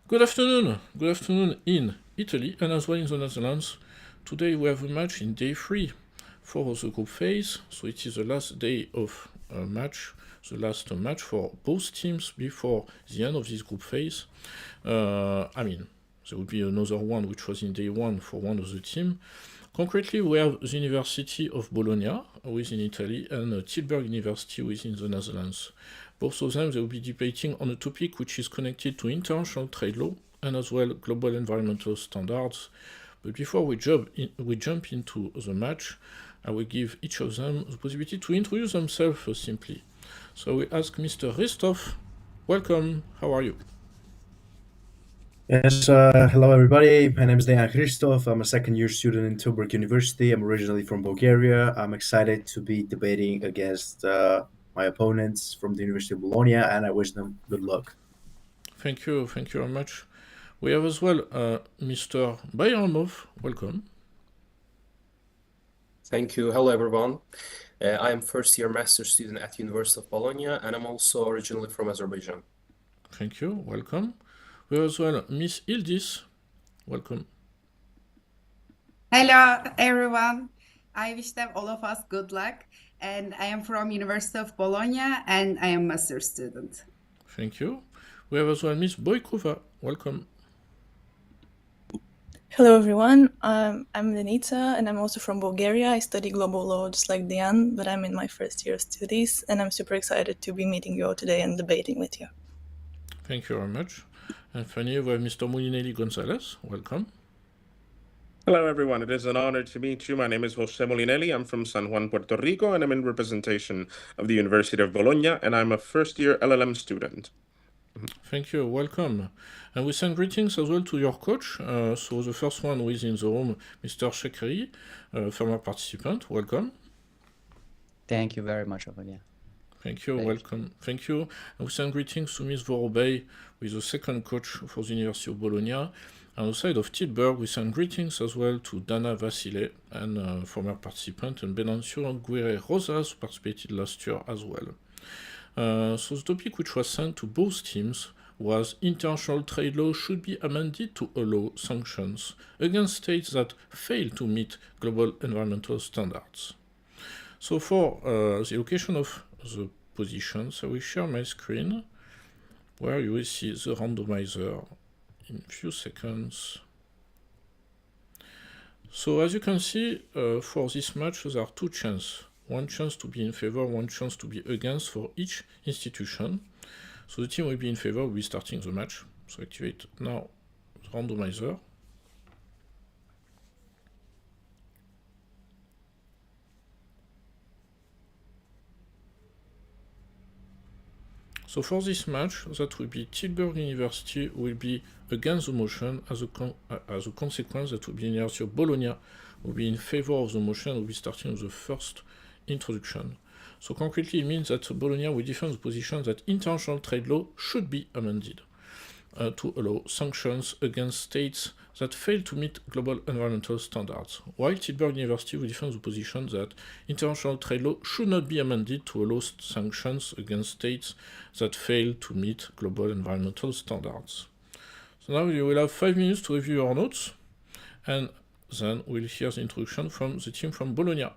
Good afternoon. Good afternoon in Italy and as well in the Netherlands. Today we have a match in day 3 for the group phase. So it is the last day of a match, the last match for both teams before the end of this group phase. There will be another one which was in day 1 for one of the team. Concretely, we have the University of Bologna within Italy and Tilburg University within the Netherlands. Both of them, they will be debating on a topic which is connected to international trade law and as well global environmental standards. But before we jump into the match, I will give each of them the possibility to introduce themselves simply. So we ask Mr. Ristov, welcome, how are you? Yes, hello everybody. My name is Dejan Christov. I'm a second year student in Tilburg University. I'm originally from Bulgaria. I'm excited to be debating against my opponents from the University of Bologna, and I wish them good luck. Thank you very much. We have as well Mr. Bayramov, welcome. Thank you. Hello, everyone. I am first year master's student at University of Bologna, and I'm also originally from Azerbaijan. Thank you, welcome. We have as well Miss Ildis, welcome. Hello, everyone. I wish them all of us good luck. And I am from University of Bologna, and I am a master's student. Thank you. We have as well Miss Boykova, welcome. Hello everyone, I'm Denita and I'm also from Bulgaria. I study global law just like Diane, but I'm in my first year of studies and I'm super excited to be meeting you all today and debating with you. Thank you very much. And finally, we have Mr. Mulinelli Gonzalez, welcome. Hello everyone, it is an honor to meet you. My name is Jose Molinelli. I'm from San Juan, Puerto Rico, and I'm in representation of the University of Bologna, and I'm a first year LLM student. Thank you, welcome. And we send greetings as well to your coach. So the first one who is in the room, Mr. Shekri, former participant, welcome. Thank you very much, Ophelia. Thank you, welcome. Thank you. And we send greetings to Ms. Vorobey, who is the second coach for the University of Bologna. On the side of Tilburg, we send greetings as well to Dana Vasile, and former participant, and Benancio Guire Rosas, who participated last year as well. So the topic which was sent to both teams was international trade law should be amended to allow sanctions against states that fail to meet global environmental standards. So for the allocation of the positions, I will share my screen where you will see the randomizer in a few seconds. So as you can see, for this match there are two chances. One chance to be in favor, one chance to be against for each institution. So the team will be in favor, will be starting the match. So activate now the randomizer. So for this match, that will be Tilburg University will be against the motion. As a consequence, that will be University of Bologna will be in favor of the motion, will be starting the first introduction. So concretely, it means that Bologna will defend the position that international trade law should be amended to allow sanctions against states that fail to meet global environmental standards, while Tilburg University will defend the position that international trade law should not be amended to allow sanctions against states that fail to meet global environmental standards. So now you will have 5 minutes to review your notes, and then we'll hear the introduction from the team from Bologna.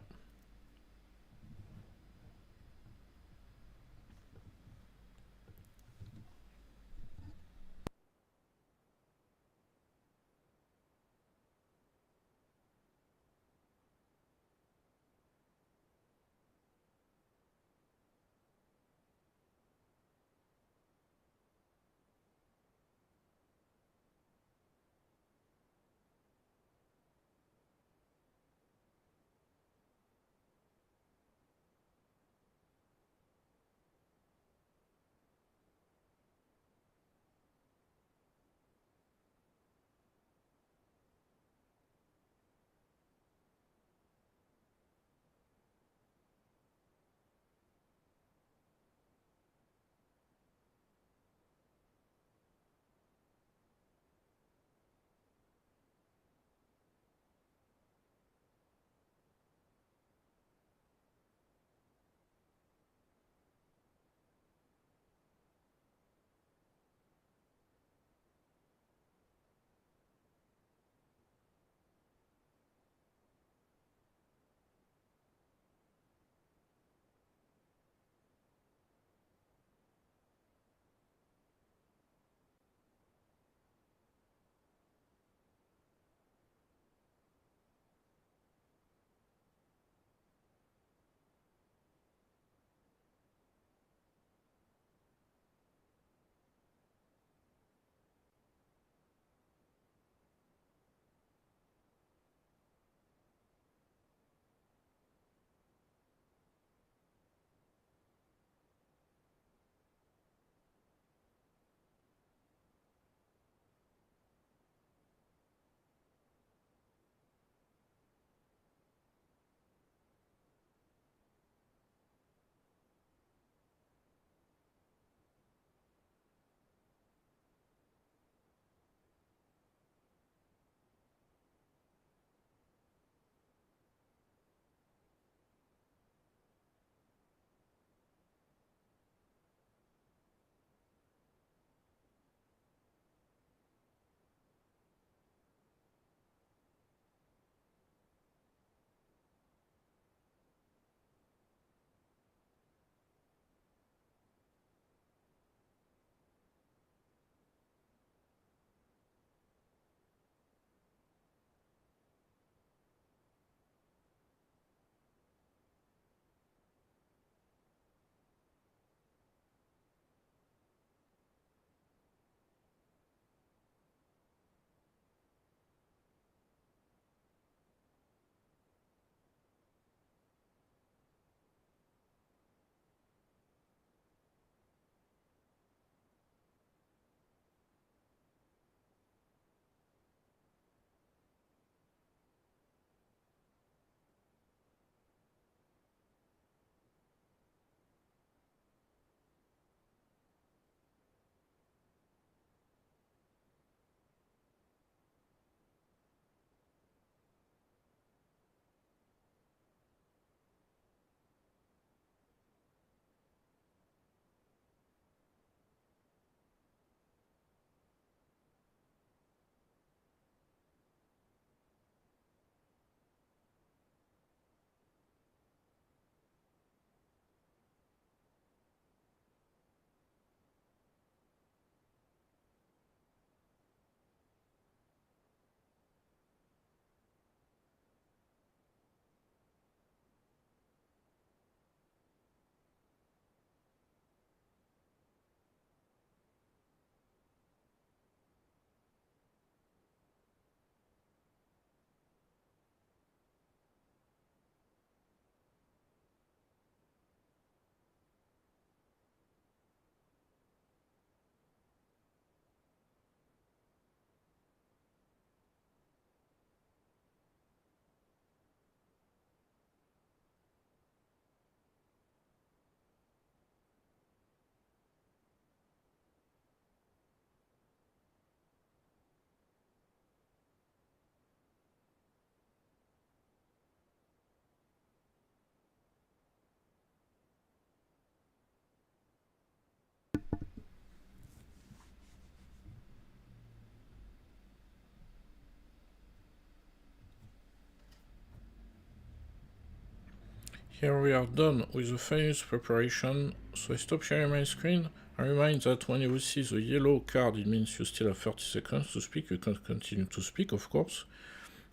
Here we are done with the famous preparation, so I stop sharing my screen. I remind that when you see the yellow card, it means you still have 30 seconds to speak. You can continue to speak, of course.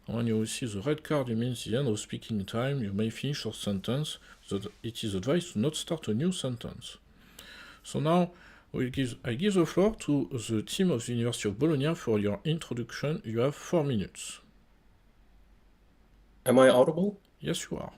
When you see the red card, it means the end of speaking time. You may finish your sentence, so it is advised to not start a new sentence. So now, I give the floor to the team of the University of Bologna for your introduction. You have 4 minutes. Am I audible? Yes, you are.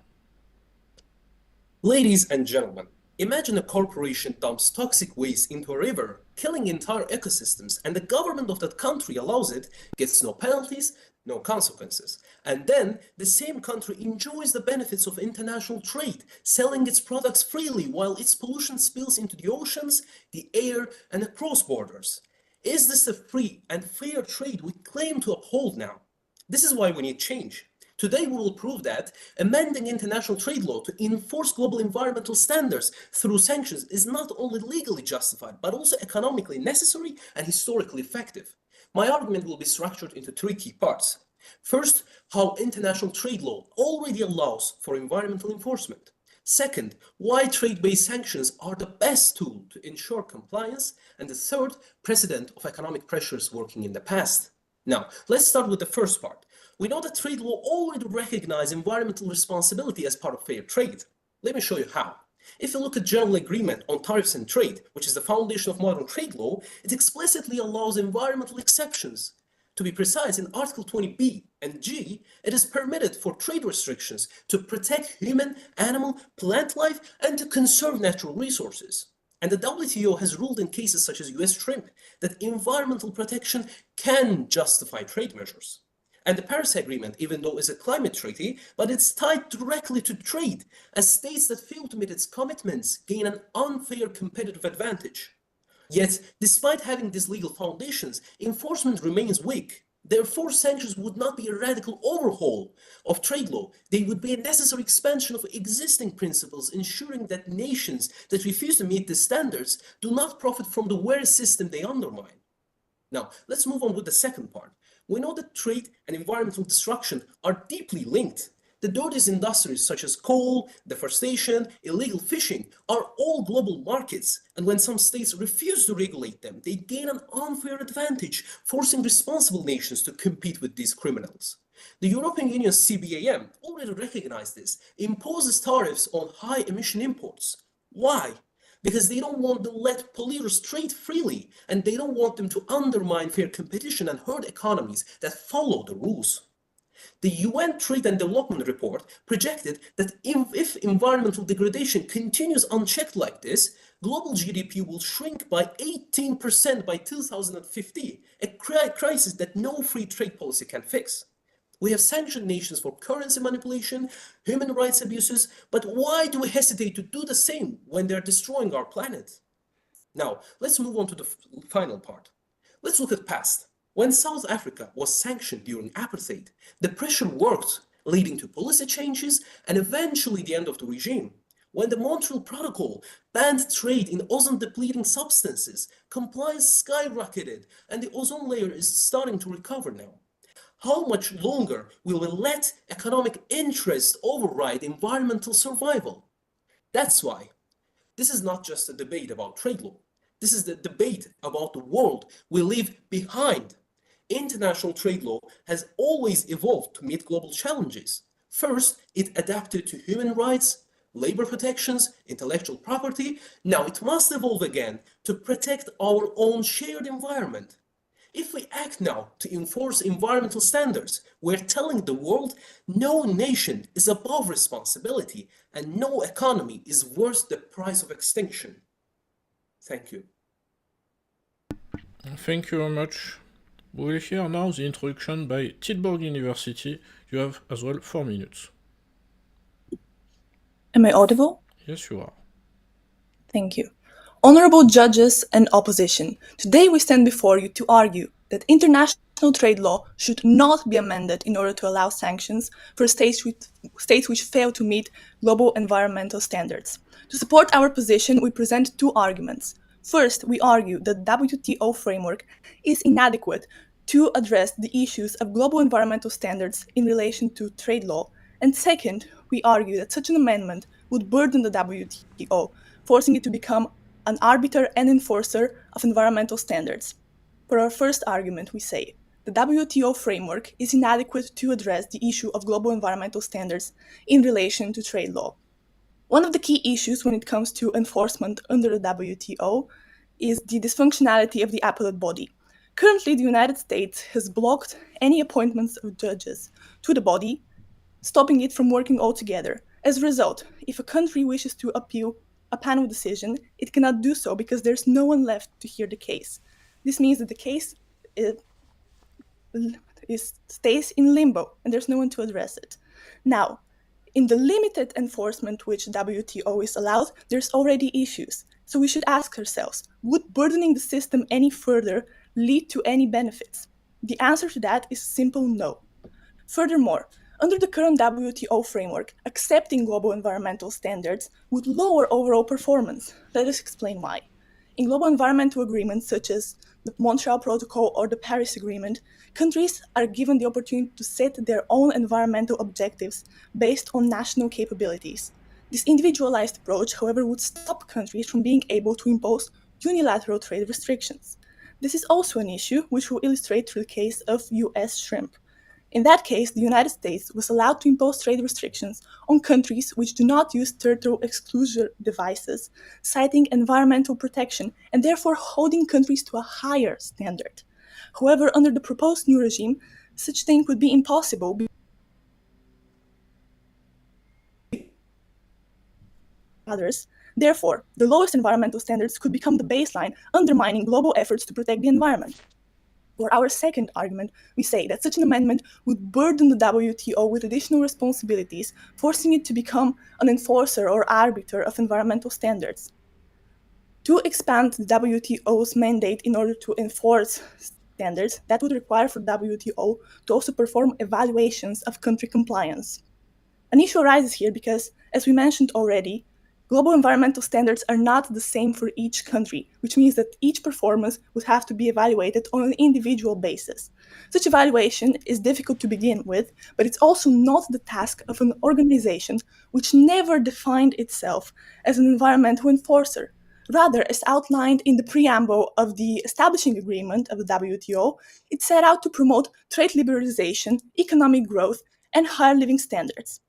Ladies and gentlemen, imagine a corporation dumps toxic waste into a river, killing entire ecosystems, and the government of that country allows it, gets no penalties, no consequences. And then the same country enjoys the benefits of international trade, selling its products freely while its pollution spills into the oceans, the air, and across borders. Is this the free and fair trade we claim to uphold now? This is why we need change. Today we will prove that amending international trade law to enforce global environmental standards through sanctions is not only legally justified, but also economically necessary and historically effective. My argument will be structured into 3 key parts. First, how international trade law already allows for environmental enforcement. Second, why trade-based sanctions are the best tool to ensure compliance. And the third, precedent of economic pressures working in the past. Now, let's start with the first part. We know that trade law already recognizes environmental responsibility as part of fair trade. Let me show you how. If you look at General Agreement on Tariffs and Trade, which is the foundation of modern trade law, it explicitly allows environmental exceptions. To be precise, in Article 20b and g, it is permitted for trade restrictions to protect human, animal, plant life, and to conserve natural resources. And the WTO has ruled in cases such as US shrimp that environmental protection can justify trade measures. And the Paris Agreement, even though it's a climate treaty, but it's tied directly to trade, as states that fail to meet its commitments gain an unfair competitive advantage. Yet, despite having these legal foundations, enforcement remains weak. Therefore, sanctions would not be a radical overhaul of trade law. They would be a necessary expansion of existing principles, ensuring that nations that refuse to meet the standards do not profit from the very system they undermine. Now, let's move on with the second part. We know that trade and environmental destruction are deeply linked. The dirtiest industries such as coal, deforestation, illegal fishing are all global markets, and when some states refuse to regulate them, they gain an unfair advantage, forcing responsible nations to compete with these criminals. The European Union's CBAM already recognized this, imposes tariffs on high emission imports. Why? Because they don't want to let polluters trade freely, and they don't want them to undermine fair competition and hurt economies that follow the rules. The UN Trade and Development Report projected that if environmental degradation continues unchecked like this, global GDP will shrink by 18% by 2050, a crisis that no free trade policy can fix. We have sanctioned nations for currency manipulation, human rights abuses, but why do we hesitate to do the same when they're destroying our planet? Now, let's move on to the final part. Let's look at past. When South Africa was sanctioned during apartheid, the pressure worked, leading to policy changes and eventually the end of the regime. When the Montreal Protocol banned trade in ozone-depleting substances, compliance skyrocketed and the ozone layer is starting to recover now. How much longer will we let economic interest override environmental survival? That's why this is not just a debate about trade law. This is the debate about the world we leave behind. International trade law has always evolved to meet global challenges. First, it adapted to human rights, labor protections, intellectual property. Now it must evolve again to protect our own shared environment. If we act now to enforce environmental standards, we're telling the world no nation is above responsibility and no economy is worth the price of extinction. Thank you. Thank you very much. We will hear now the introduction by Tilburg University. You have as well 4 minutes. Am I audible? Yes, you are. Thank you. Honorable judges and opposition, today we stand before you to argue that international trade law should not be amended in order to allow sanctions for states which fail to meet global environmental standards. To support our position, we present 2 arguments. First, we argue that the WTO framework is inadequate to address the issues of global environmental standards in relation to trade law. And second, we argue that such an amendment would burden the WTO, forcing it to become an arbiter and enforcer of environmental standards. For our first argument, we say the WTO framework is inadequate to address the issue of global environmental standards in relation to trade law. One of the key issues when it comes to enforcement under the WTO is the dysfunctionality of the appellate body. Currently, the United States has blocked any appointments of judges to the body, stopping it from working altogether. As a result, if a country wishes to appeal a panel decision, it cannot do so because there's no one left to hear the case. This means that the case stays in limbo and there's no one to address it. Now, in the limited enforcement which WTO is allowed, there's already issues. So we should ask ourselves, would burdening the system any further lead to any benefits? The answer to that is simple no. Furthermore, under the current WTO framework, accepting global environmental standards would lower overall performance. Let us explain why. In global environmental agreements such as the Montreal Protocol or the Paris Agreement, countries are given the opportunity to set their own environmental objectives based on national capabilities. This individualized approach, however, would stop countries from being able to impose unilateral trade restrictions. This is also an issue which we'll illustrate through the case of US shrimp. In that case, the United States was allowed to impose trade restrictions on countries which do not use turtle exclusion devices, citing environmental protection and therefore holding countries to a higher standard. However, under the proposed new regime, such thing would be impossible. Others. Therefore, the lowest environmental standards could become the baseline, undermining global efforts to protect the environment. For our second argument, we say that such an amendment would burden the WTO with additional responsibilities, forcing it to become an enforcer or arbiter of environmental standards. To expand the WTO's mandate in order to enforce standards, that would require for WTO to also perform evaluations of country compliance. An issue arises here because, as we mentioned already, global environmental standards are not the same for each country, which means that each performance would have to be evaluated on an individual basis. Such evaluation is difficult to begin with, but it's also not the task of an organization which never defined itself as an environmental enforcer. Rather, as outlined in the preamble of the establishing agreement of the WTO, it set out to promote trade liberalization, economic growth, and higher living standards.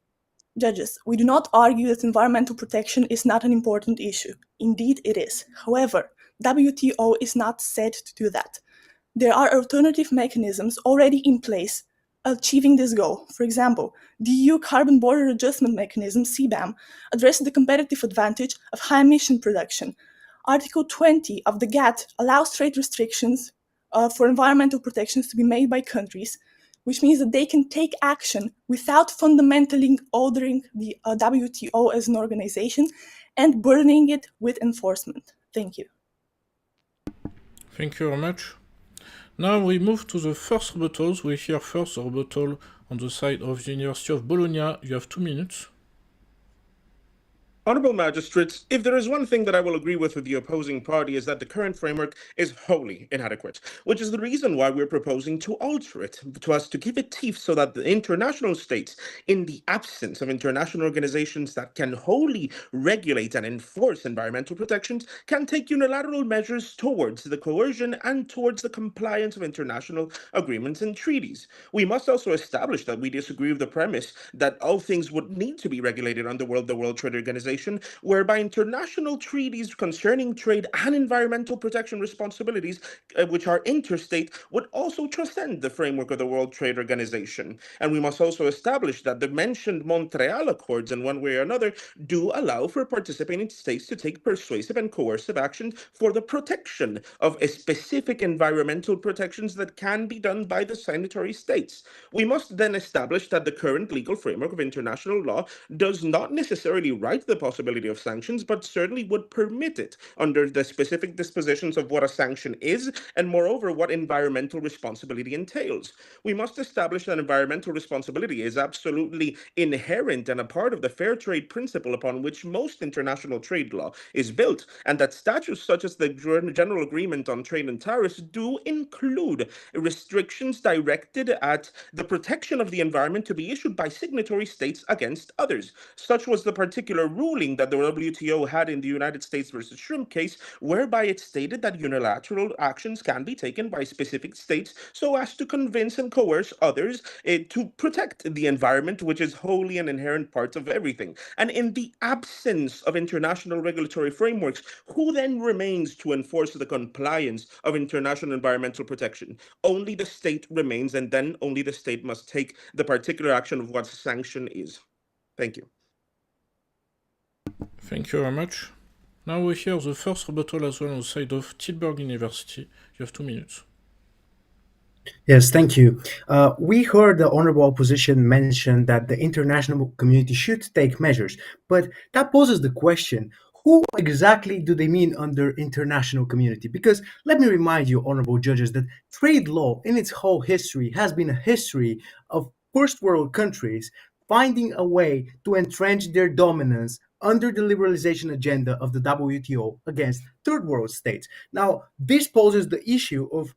Judges, we do not argue that environmental protection is not an important issue. Indeed, it is. However, WTO is not set to do that. There are alternative mechanisms already in place achieving this goal. For example, the EU Carbon Border Adjustment Mechanism, CBAM, addresses the competitive advantage of high-emission production. Article 20 of the GATT allows trade restrictions for environmental protections to be made by countries, which means that they can take action without fundamentally altering the WTO as an organization and burdening it with enforcement. Thank you. Thank you very much. Now we move to the first rebuttals. We hear first a rebuttal on the side of the University of Bologna. You have 2 minutes. Honourable Magistrates, if there is one thing that I will agree with the opposing party is that the current framework is wholly inadequate, which is the reason why we're proposing to alter it, to give it teeth so that the international states, in the absence of international organizations that can wholly regulate and enforce environmental protections, can take unilateral measures towards the coercion and towards the compliance of international agreements and treaties. We must also establish that we disagree with the premise that all things would need to be regulated under the World Trade Organization, whereby international treaties concerning trade and environmental protection responsibilities, which are interstate, would also transcend the framework of the World Trade Organization. And we must also establish that the mentioned Montreal Accords, in one way or another, do allow for participating states to take persuasive and coercive action for the protection of specific environmental protections that can be done by the signatory states. We must then establish that the current legal framework of international law does not necessarily right the possibility of sanctions, but certainly would permit it under the specific dispositions of what a sanction is, and moreover, what environmental responsibility entails. We must establish that environmental responsibility is absolutely inherent and a part of the fair trade principle upon which most international trade law is built, and that statutes such as the General Agreement on Trade and Tariffs do include restrictions directed at the protection of the environment to be issued by signatory states against others. Such was the particular rule ruling that the WTO had in the United States versus shrimp case, whereby it stated that unilateral actions can be taken by specific states so as to convince and coerce others to protect the environment, which is wholly an inherent part of everything. And in the absence of international regulatory frameworks, who then remains to enforce the compliance of international environmental protection? Only the state remains, and then only the state must take the particular action of what sanction is. Thank you. Thank you very much. Now we hear the first rebuttal as well on the side of Tilburg University. You have 2 minutes. Yes, thank you. We heard the honorable opposition mention that the international community should take measures, but that poses the question, who exactly do they mean under international community? Because let me remind you, honorable judges, that trade law in its whole history has been a history of first world countries finding a way to entrench their dominance under the liberalization agenda of the WTO against third world states. Now, this poses the issue of,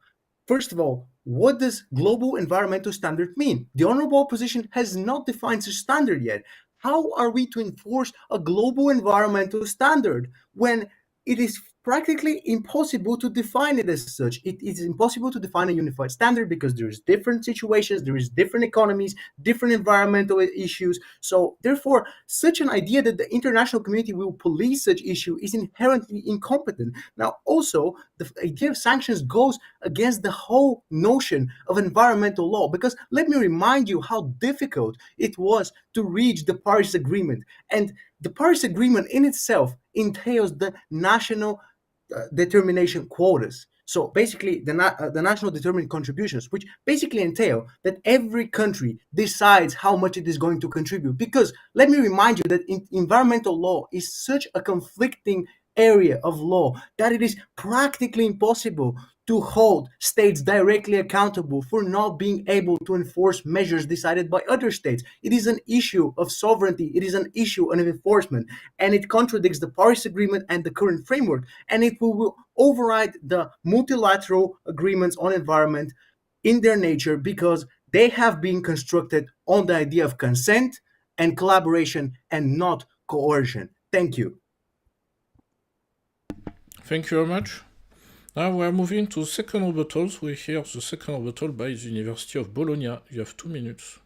first of all, what does global environmental standard mean? The honorable opposition has not defined such standard yet. How are we to enforce a global environmental standard when it is practically impossible to define it as such? It is impossible to define a unified standard because there is different situations, there is different economies, different environmental issues. So therefore, such an idea that the international community will police such issue is inherently incompetent. Now, also, the idea of sanctions goes against the whole notion of environmental law, because let me remind you how difficult it was to reach the Paris Agreement. And the Paris Agreement in itself entails the national determination quotas. So basically, the national determined contributions, which basically entail that every country decides how much it is going to contribute. Because let me remind you that environmental law is such a conflicting area of law that it is practically impossible to hold states directly accountable for not being able to enforce measures decided by other states. It is an issue of sovereignty, it is an issue of enforcement, and it contradicts the Paris Agreement and the current framework, and it will override the multilateral agreements on environment in their nature because they have been constructed on the idea of consent and collaboration and not coercion. Thank you. Thank you very much. Now we are moving to second rebuttals. We hear the second rebuttal by the University of Bologna. You have 2 minutes.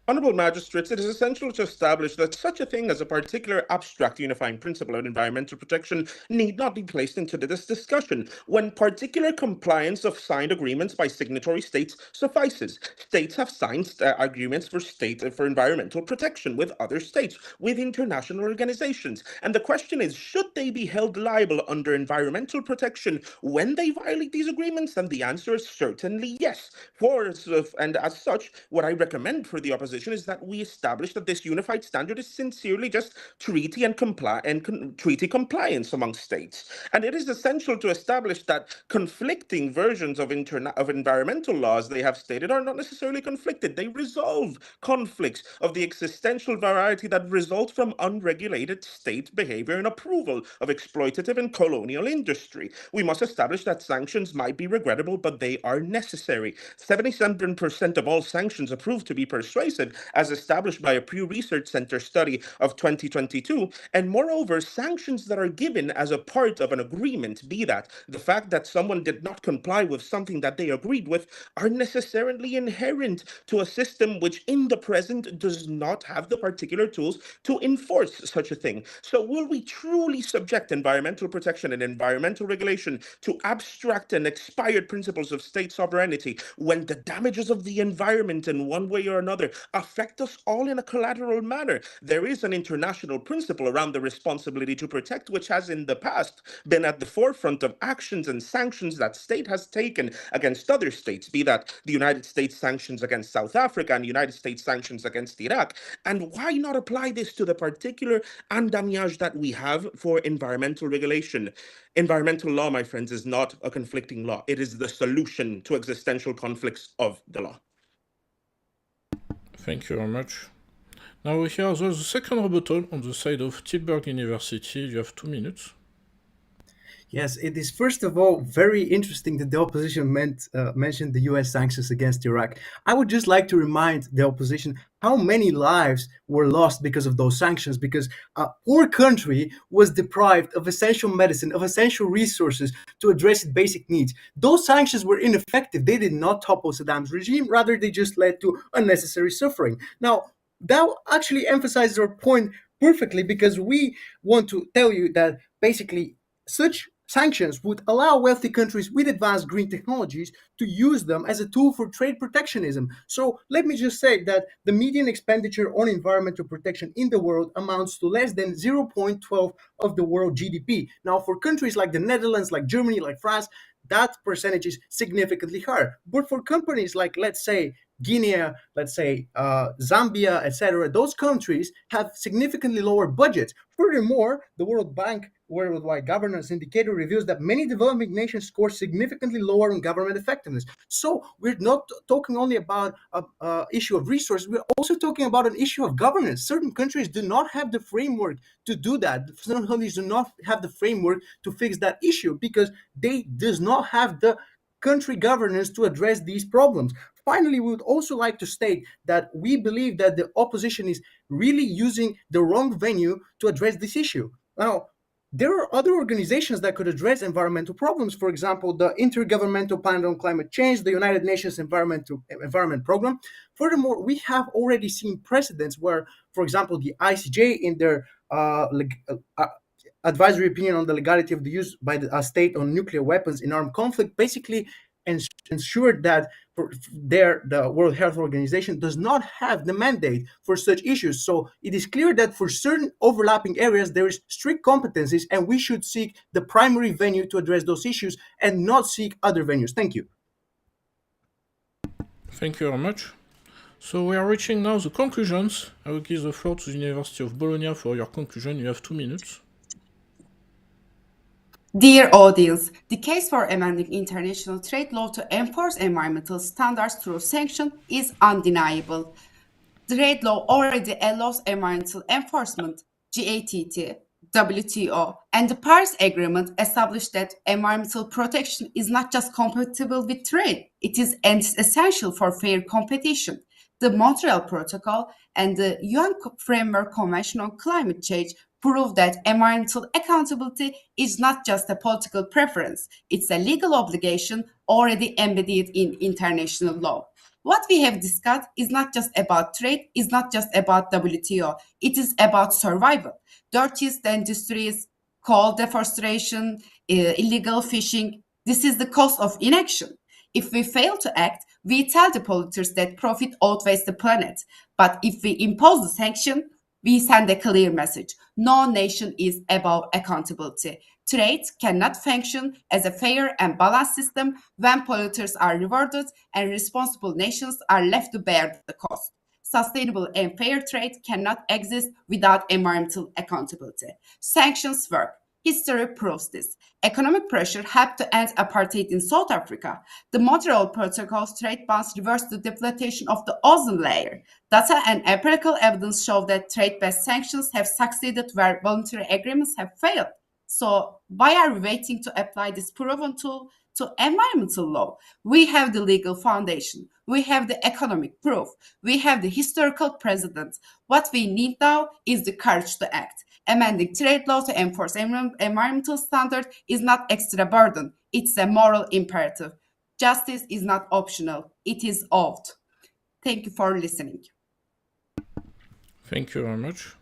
Honorable magistrates, it is essential to establish that such a thing as a particular abstract unifying principle of environmental protection need not be placed into this discussion when particular compliance of signed agreements by signatory states suffices. States have signed agreements for environmental protection with other states, with international organizations, and the question is, should they be held liable under environmental protection when they violate these agreements? And the answer is certainly yes. And as such, what I recommend for the opposition is that we establish that this unified standard is sincerely just treaty compliance among states. And it is essential to establish that conflicting versions of environmental laws, they have stated, are not necessarily conflicted. They resolve conflicts of the existential variety that result from unregulated state behavior and approval of exploitative and colonial industry. We must establish that sanctions might be regrettable, but they are necessary. 77% of all sanctions approved to be persuasive, as established by a Pew Research Center study of 2022, and moreover, sanctions that are given as a part of an agreement, be that the fact that someone did not comply with something that they agreed with, are necessarily inherent to a system which in the present does not have the particular tools to enforce such a thing. So will we truly subject environmental protection and environmental regulation to abstract and expired principles of state sovereignty when the damages of the environment in one way or another affect us all in a collateral manner? There is an international principle around the responsibility to protect, which has in the past been at the forefront of actions and sanctions that state has taken against other states, be that the United States sanctions against South Africa and United States sanctions against Iraq. And why not apply this to the particular andamiage that we have for environmental regulation? Environmental law, my friends, is not a conflicting law. It is the solution to existential conflicts of the law. Thank you very much. Now we hear the second rebuttal on the side of Tilburg University. You have 2 minutes. Yes, it is first of all very interesting that the opposition mentioned the US sanctions against Iraq. I would just like to remind the opposition how many lives were lost because of those sanctions, because a poor country was deprived of essential medicine, of essential resources to address its basic needs. Those sanctions were ineffective. They did not topple Saddam's regime, rather, they just led to unnecessary suffering. Now, that actually emphasizes our point perfectly, because we want to tell you that basically such sanctions would allow wealthy countries with advanced green technologies to use them as a tool for trade protectionism. So let me just say that the median expenditure on environmental protection in the world amounts to less than 0.12 of the world GDP. Now, for countries like the Netherlands, like Germany, like France, that percentage is significantly higher. But for companies like, let's say, Guinea, let's say Zambia, etc., those countries have significantly lower budgets. Furthermore, the World Bank Worldwide Governance Indicator reveals that many developing nations score significantly lower on government effectiveness. So we're not talking only about an issue of resources, we're also talking about an issue of governance. Certain countries do not have the framework to do that. Certain countries do not have the framework to fix that issue because they does not have the country governance to address these problems. Finally, we would also like to state that we believe that the opposition is really using the wrong venue to address this issue. Now, there are other organizations that could address environmental problems. For example, the Intergovernmental Panel on Climate Change, the United Nations Environment Program. Furthermore, we have already seen precedents where, for example, the ICJ in their advisory opinion on the legality of the use by the state on nuclear weapons in armed conflict basically ensured that the World Health Organization does not have the mandate for such issues. So it is clear that for certain overlapping areas, there is strict competencies, and we should seek the primary venue to address those issues and not seek other venues. Thank you. Thank you very much. So we are reaching now the conclusions. I will give the floor to the University of Bologna for your conclusion. You have 2 minutes. Dear audience, the case for amending international trade law to enforce environmental standards through sanction is undeniable. Trade law already allows environmental enforcement. GATT, WTO, and the Paris Agreement established that environmental protection is not just compatible with trade, it is essential for fair competition. The Montreal Protocol and the UN Framework Convention on Climate Change prove that environmental accountability is not just a political preference, it's a legal obligation already embedded in international law. What we have discussed is not just about trade, is not just about WTO, it is about survival. Dirtiest industries, coal deforestation, illegal fishing, this is the cost of inaction. If we fail to act, we tell the polluters that profit outweighs the planet. But if we impose the sanction, we send a clear message. No nation is above accountability. Trade cannot function as a fair and balanced system when polluters are rewarded and responsible nations are left to bear the cost. Sustainable and fair trade cannot exist without environmental accountability. Sanctions work. History proves this. Economic pressure helped to end apartheid in South Africa. The Montreal Protocol's trade bans reversed the depletion of the ozone layer. Data and empirical evidence show that trade-based sanctions have succeeded where voluntary agreements have failed. So why are we waiting to apply this proven tool to environmental law? We have the legal foundation. We have the economic proof. We have the historical precedent. What we need now is the courage to act. Amending trade law to enforce environmental standards is not extra burden. It's a moral imperative. Justice is not optional. It is ought. Thank you for listening. Thank you very much.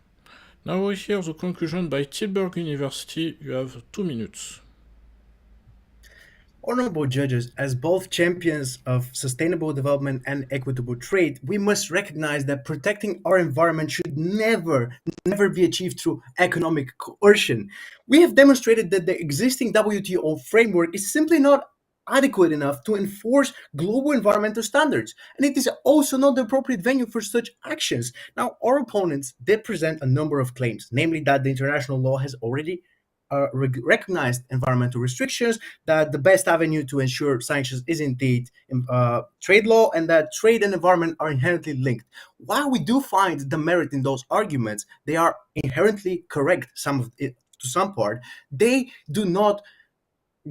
Now we hear the conclusion by Tilburg University. You have 2 minutes. Honorable judges, as both champions of sustainable development and equitable trade, we must recognize that protecting our environment should never be achieved through economic coercion. We have demonstrated that the existing WTO framework is simply not adequate enough to enforce global environmental standards, and it is also not the appropriate venue for such actions. Now, our opponents did present a number of claims, namely that the international law has already recognized environmental restrictions, that the best avenue to ensure sanctions is indeed trade law, and that trade and environment are inherently linked. While we do find the merit in those arguments, they are inherently correct, some of it, to some part, they do not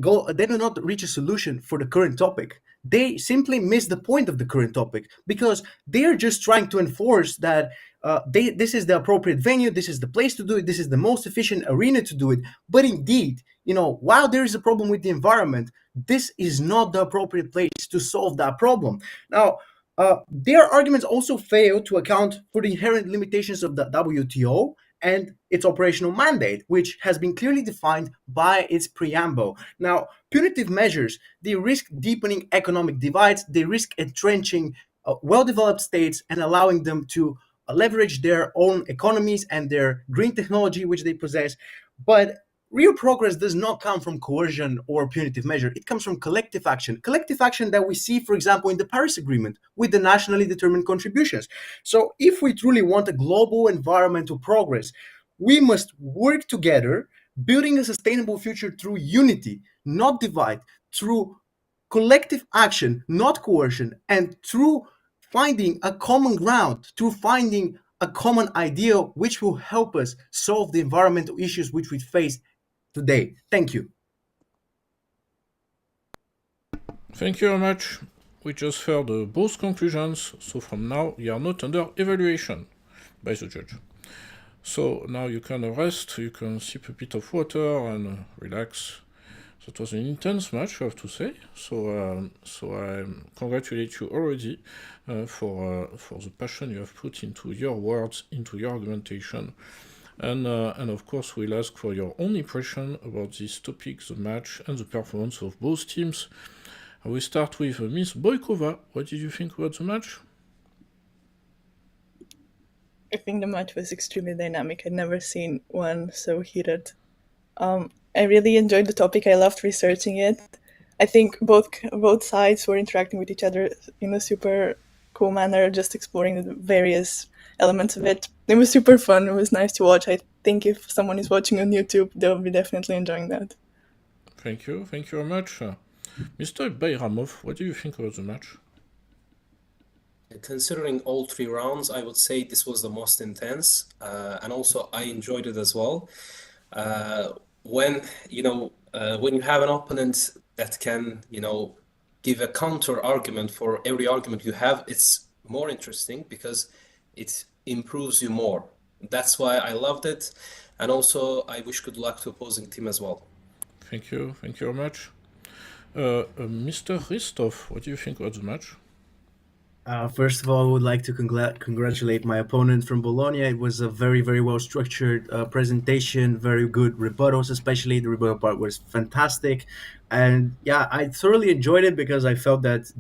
reach a solution for the current topic. They simply miss the point of the current topic because they're just trying to enforce that this is the appropriate venue, this is the place to do it, this is the most efficient arena to do it. But indeed, while there is a problem with the environment, this is not the appropriate place to solve that problem. Now, their arguments also fail to account for the inherent limitations of the WTO and its operational mandate, which has been clearly defined by its preamble. Now, punitive measures, they risk deepening economic divides, they risk entrenching well-developed states and allowing them to leverage their own economies and their green technology, which they possess. But real progress does not come from coercion or punitive measure. It comes from collective action that we see, for example, in the Paris Agreement with the nationally determined contributions. So if we truly want a global environmental progress, we must work together, building a sustainable future through unity, not divide, through collective action, not coercion, and through finding a common ground, through finding a common ideal which will help us solve the environmental issues which we face today. Thank you. Thank you very much. We just heard both conclusions, so from now you are not under evaluation by the judge. So now you can rest, you can sip a bit of water and relax. That was an intense match, I have to say. So I congratulate you already for the passion you have put into your words, into your argumentation. And of course, we'll ask for your own impression about this topic, the match, and the performance of both teams. I will start with Ms. Boykova. What did you think about the match? I think the match was extremely dynamic. I'd never seen one so heated. I really enjoyed the topic. I loved researching it. I think both sides were interacting with each other in a super cool manner, just exploring the various elements of it. It was super fun. It was nice to watch. I think if someone is watching on YouTube, they'll be definitely enjoying that. Thank you very much. Mr. Bayramov, what do you think about the match? Considering all 3 rounds, I would say this was the most intense, and also I enjoyed it as well. When you have an opponent that can, give a counter argument for every argument you have, it's more interesting because it improves you more. That's why I loved it, and also I wish good luck to opposing team as well. Thank you very much. Mr. Ristov, what do you think about the match? First of all, I would like to congratulate my opponent from Bologna. It was a very, very well structured presentation, very good rebuttals, especially the rebuttal part was fantastic. And yeah, I thoroughly enjoyed it because I felt that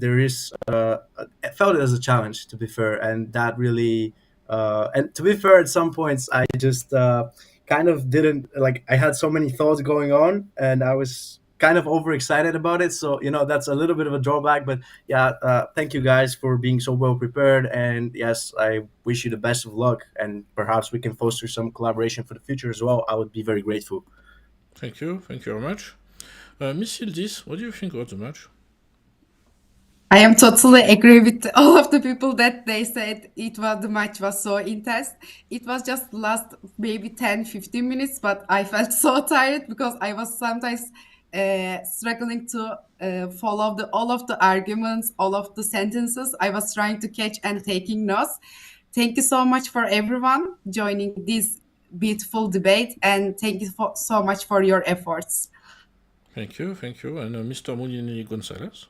I felt it as a challenge, to be fair. And that really, and to be fair, at some points, I just kind of didn't, I had so many thoughts going on and I was kind of overexcited about it, so that's a little bit of a drawback. But yeah, thank you guys for being so well prepared, and yes, I wish you the best of luck, and perhaps we can foster some collaboration for the future as well. I would be very grateful. Thank you very much. Miss Yildiz, what do you think about the match? I am totally agree with all of the people that they said the match was so intense. It was just last maybe 10-15 minutes, but I felt so tired because I was sometimes struggling to follow all of the arguments, all of the sentences. I was trying to catch and taking notes. Thank you so much for everyone joining this beautiful debate, and thank you so much for your efforts. Thank you. And Mr. Munini Gonzalez?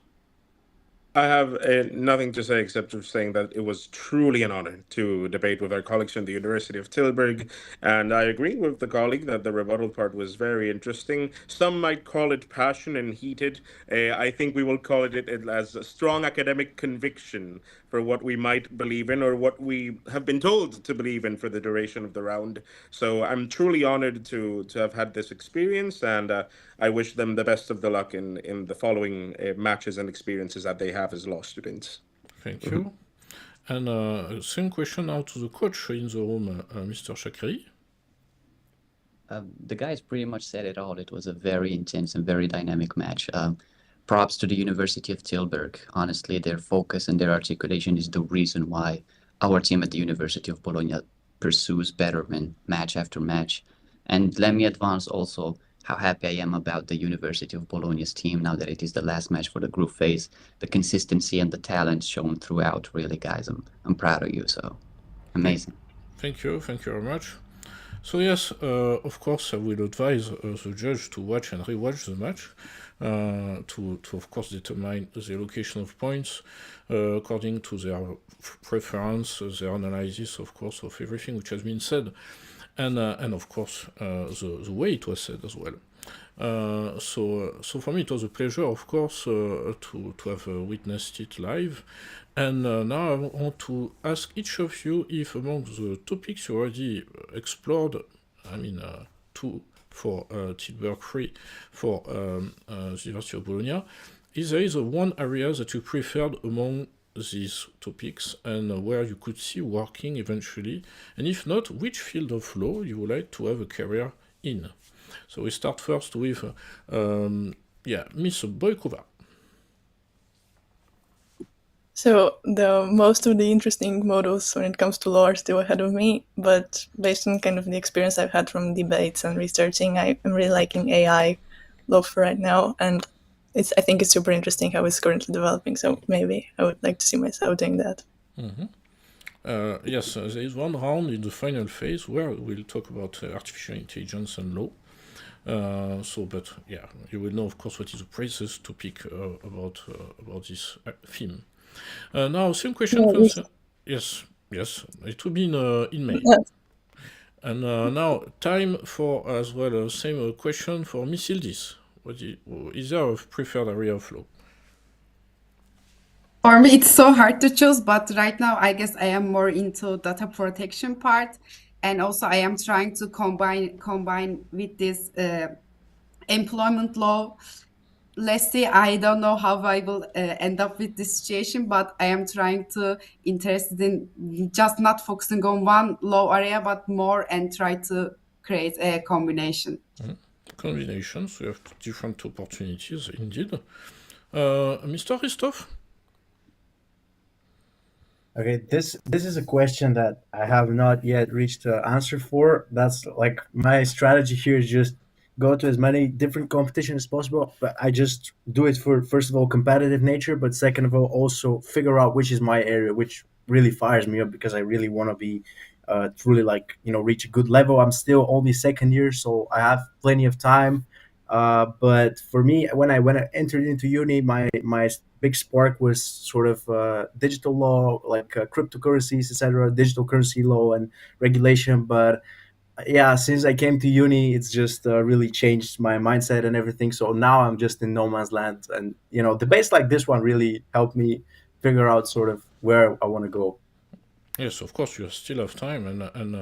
I have nothing to say except for saying that it was truly an honor to debate with our colleagues from the University of Tilburg, and I agree with the colleague that the rebuttal part was very interesting. Some might call it passion and heated. I think we will call it as a strong academic conviction for what we might believe in or what we have been told to believe in for the duration of the round. So I'm truly honored to have had this experience, and I wish them the best of the luck in the following matches and experiences that they have as law students. Thank you. And same question now to the coach in the room, Mr. Chakri. The guys pretty much said it all. It was a very intense and very dynamic match. Props to the University of Tilburg. Honestly, their focus and their articulation is the reason why our team at the University of Bologna pursues betterment match after match. And let me advance also how happy I am about the University of Bologna's team now that it is the last match for the group phase. The consistency and the talent shown throughout, really, guys. I'm proud of you. So amazing. Thank you very much. So yes, of course, I will advise the judge to watch and rewatch the match to of course determine the allocation of points according to their preference, their analysis, of course, of everything which has been said, and of course the way it was said as well. So for me it was a pleasure, of course, to have witnessed it live. And now I want to ask each of you if among the topics you already explored, I mean 2 for Tilburg, 3 for the University of Bologna, is there is one area that you preferred among these topics and where you could see working eventually, and if not, which field of law you would like to have a career in? So we start first with Miss Boykova. So the most of the interesting models when it comes to law are still ahead of me, but based on kind of the experience I've had from debates and researching, I'm really liking AI law for right now, and I think it's super interesting how it's currently developing. So maybe I would like to see myself doing that. Yes, there is one round in the final phase where we'll talk about artificial intelligence and law. But yeah, you will know, of course, what is the process to pick about this theme. Now, same question. Yes, it will be in May. Yes. And now, time for as well same question for Miss Yildiz. Is there a preferred area of law? For me, it's so hard to choose, but right now, I guess I am more into data protection part, and also I am trying to combine with this employment law. Let's see, I don't know how I will end up with this situation, but I am trying to interested in just not focusing on one law area, but more and try to create a combination. Combinations, we have different opportunities indeed. Mr. Christoph? Okay, this is a question that I have not yet reached the answer for. That's like my strategy here is just go to as many different competitions as possible, but I just do it for first of all competitive nature, but second of all also figure out which is my area, which really fires me up because I really want to be truly like reach a good level. I'm still only second year, so I have plenty of time. But for me, when I entered into uni, my big spark was sort of digital law, like cryptocurrencies, etc., digital currency law and regulation. But yeah, since I came to uni, it's just really changed my mindset and everything. So now I'm just in no man's land, and debates like this one really helped me figure out sort of where I want to go. Yes, of course, you still have time, and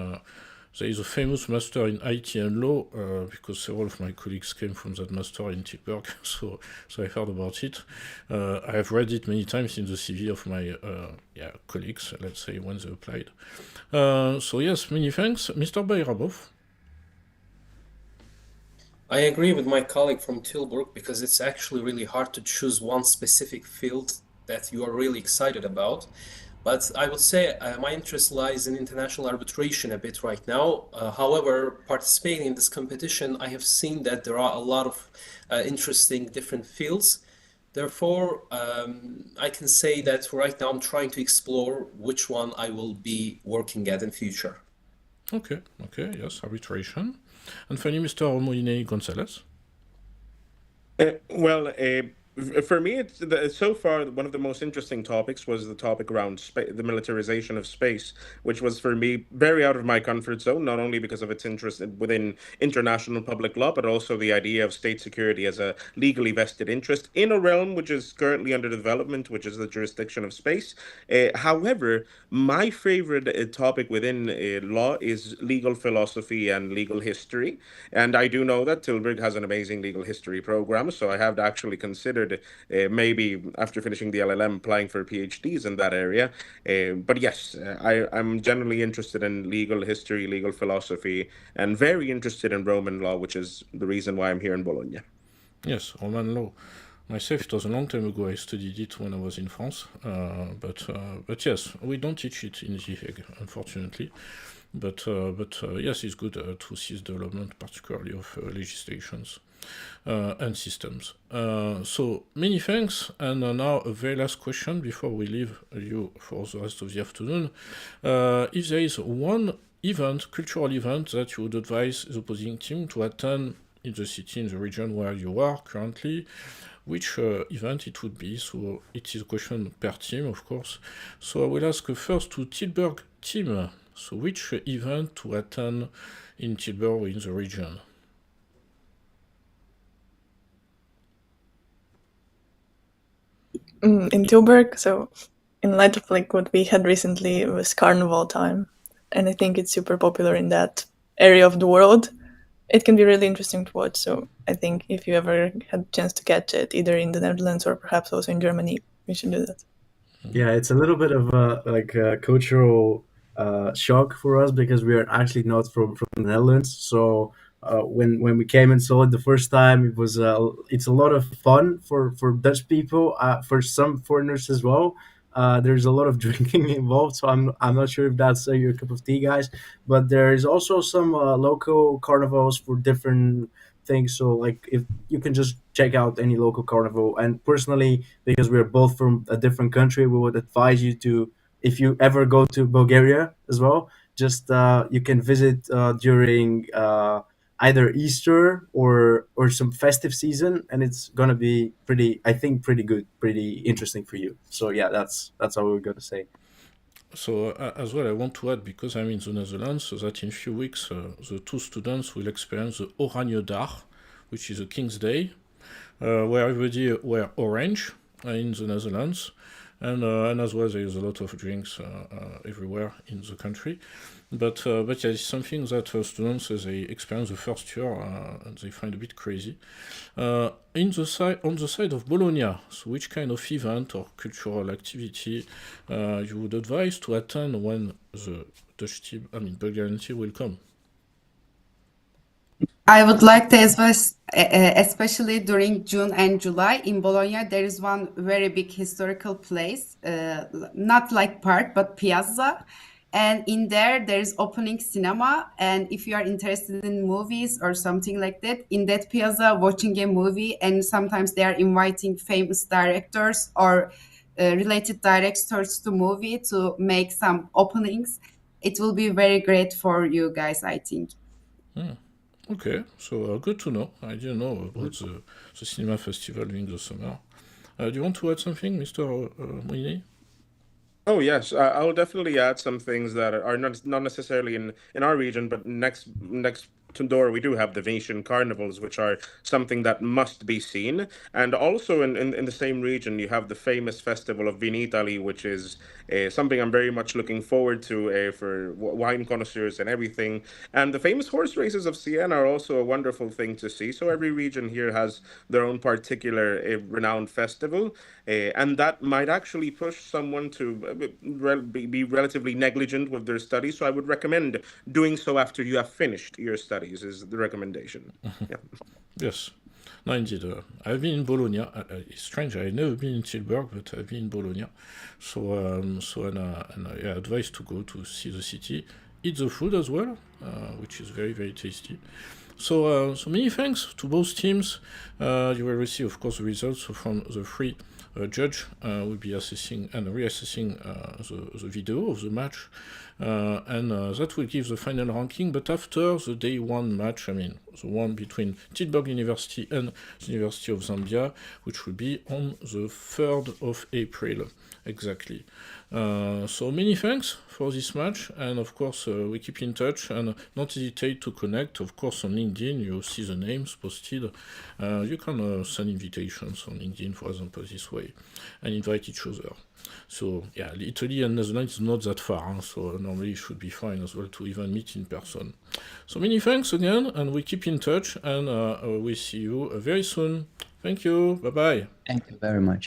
there is a famous master in IT and law because several of my colleagues came from that master in Tilburg, so I heard about it. I have read it many times in the CV of my colleagues, let's say, when they applied. So yes, many thanks. Mr. Bayrabov? I agree with my colleague from Tilburg because it's actually really hard to choose one specific field that you are really excited about. But I would say my interest lies in international arbitration a bit right now. However, participating in this competition, I have seen that there are a lot of interesting different fields. Therefore, I can say that right now I'm trying to explore which one I will be working at in future. Okay, yes, arbitration. And finally, Mr. Moline Gonzalez. For me, so far one of the most interesting topics was the topic around the militarization of space, which was for me very out of my comfort zone, not only because of its interest within international public law, but also the idea of state security as a legally vested interest in a realm which is currently under development, which is the jurisdiction of space. However, my favorite topic within law is legal philosophy and legal history. And I do know that Tilburg has an amazing legal history program, so I have actually considered maybe after finishing the LLM applying for PhDs in that area. But yes, I'm generally interested in legal history, legal philosophy, and very interested in Roman law, which is the reason why I'm here in Bologna. Yes, Roman law. Myself, it was a long time ago. I studied it when I was in France, but yes, we don't teach it in The Hague, unfortunately. But yes, it's good to see the development, particularly of legislations and systems. So many thanks, and now a very last question before we leave you for the rest of the afternoon. If there is one event, cultural event, that you would advise the opposing team to attend in the city, in the region where you are currently, which event it would be? So it is a question per team, of course. So I will ask first to Tilburg team. So which event to attend in Tilburg or in the region? In Tilburg, so in light of like what we had recently, it was carnival time, and I think it's super popular in that area of the world. It can be really interesting to watch. So I think if you ever had a chance to catch it, either in the Netherlands or perhaps also in Germany, we should do that. Yeah, it's a little bit of a cultural shock for us because we are actually not from the Netherlands. So when we came and saw it the first time, it's a lot of fun for Dutch people, for some foreigners as well. There's a lot of drinking involved, so I'm not sure if that's your cup of tea, guys. But there is also some local carnivals for different things. So like if you can just check out any local carnival, and personally, because we're both from a different country, we would advise you to, if you ever go to Bulgaria as well, just you can visit during either Easter or some festive season, and it's gonna be pretty good, pretty interesting for you. So yeah, that's all we're gonna say. So as well, I want to add, because I'm in the Netherlands, so that in a few weeks the two students will experience the Oranje Dag, which is a King's Day, where everybody wear orange in the Netherlands, and as well there is a lot of drinks everywhere in the country. But yeah, it's something that students, as they experience the first year, and they find a bit crazy. On the side of Bologna, so which kind of event or cultural activity you would advise to attend when the Dutch team, Bulgarian team will come? I would like to advise, especially during June and July in Bologna, there is one very big historical place, not like park, but piazza. And in there is opening cinema. And if you are interested in movies or something like that, in that piazza, watching a movie, and sometimes they are inviting famous directors or related directors to movie to make some openings. It will be very great for you guys, I think. Okay, so good to know. I didn't know about the cinema festival during the summer. Do you want to add something, Mr. Moini? Oh yes, I'll definitely add some things that are not necessarily in our region, but next to door we do have the Venetian carnivals, which are something that must be seen. And also in the same region, you have the famous festival of Vinitaly, which is something I'm very much looking forward to for wine connoisseurs and everything. And the famous horse races of Siena are also a wonderful thing to see. So every region here has their own particular renowned festival, and that might actually push someone to be relatively negligent with their studies. So I would recommend doing so after you have finished your studies, is the recommendation. Yeah. Yes. No, indeed. I've been in Bologna. It's strange. I've never been in Tilburg, but I've been in Bologna. I advise to go to see the city, eat the food as well, which is very, very tasty. So many thanks to both teams. You will receive, of course, the results from the three judge. Will be assessing and reassessing the video of the match, and that will give the final ranking. But after the day one match, the one between Tilburg University and the University of Zambia, which will be on the 3rd of April, exactly. So many thanks for this match, and of course we keep in touch, and not hesitate to connect. Of course on LinkedIn you see the names posted. You can send invitations on LinkedIn, for example, this way, and invite each other. So yeah, Italy and Netherlands is not that far, so normally it should be fine as well to even meet in person. So many thanks again, and we keep in touch, and we see you very soon. Thank you. Bye bye. Thank you very much.